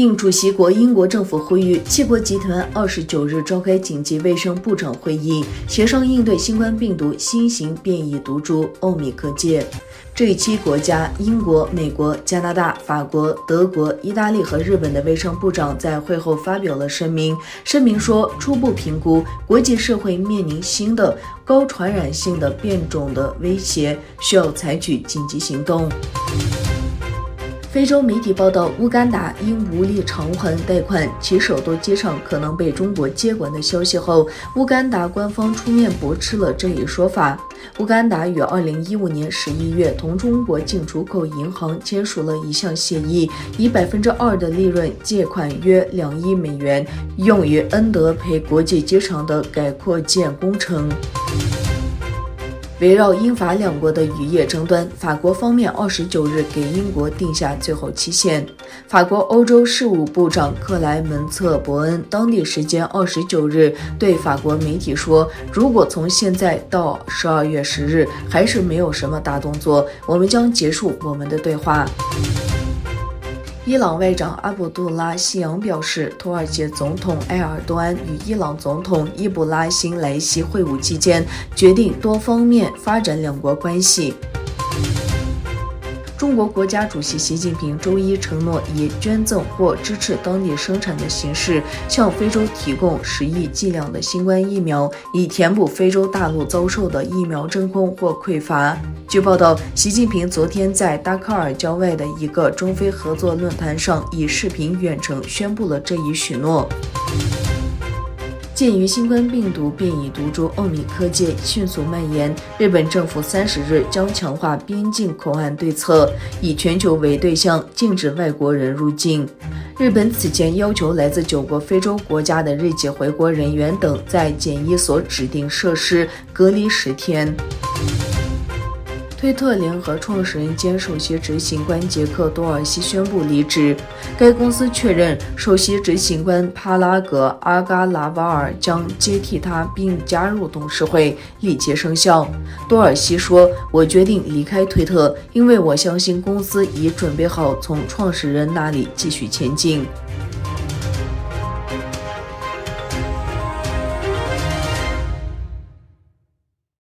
应主席国英国政府呼吁，七国集团29日召开紧急卫生部长会议，协商应对新冠病毒新型变异毒株欧米克芥。这7国家英国、美国、加拿大、法国、德国、意大利和日本的卫生部长在会后发表了声明。声明说，初步评估国际社会面临新的高传染性的变种的威胁，需要采取紧急行动。非洲媒体报道，乌干达因无力偿还贷款，其首都机场可能被中国接管的消息后，乌干达官方出面驳斥了这一说法。乌干达于2015年11月同中国进出口银行签署了一项协议，以2%的利润借款约2亿美元，用于恩德培国际机场的改扩建工程。围绕英法两国的渔业争端，法国方面29日给英国定下最后期限。法国欧洲事务部长克莱门策·伯恩当地时间29日对法国媒体说，如果从现在到12月10日还是没有什么大动作，我们将结束我们的对话。伊朗外长阿卜杜拉希扬表示，土耳其总统埃尔多安与伊朗总统伊布拉辛莱西会晤期间，决定多方面发展两国关系。中国国家主席习近平周一承诺以捐赠或支持当地生产的形式，向非洲提供10亿剂量的新冠疫苗，以填补非洲大陆遭受的疫苗真空或匮乏。据报道，习近平昨天在达喀尔郊外的一个中非合作论坛上以视频远程宣布了这一许诺。鉴于新冠病毒变异毒株奥米克芥迅速蔓延，日本政府30日将强化边境口岸对策，以全球为对象，禁止外国人入境。日本此前要求来自9个非洲国家的日籍回国人员等在检疫所指定设施隔离10天。推特联合创始人兼首席执行官杰克·多尔西宣布离职。该公司确认，首席执行官帕拉格·阿嘎拉瓦尔将接替他并加入董事会，立即生效。多尔西说：“我决定离开推特，因为我相信公司已准备好从创始人那里继续前进。”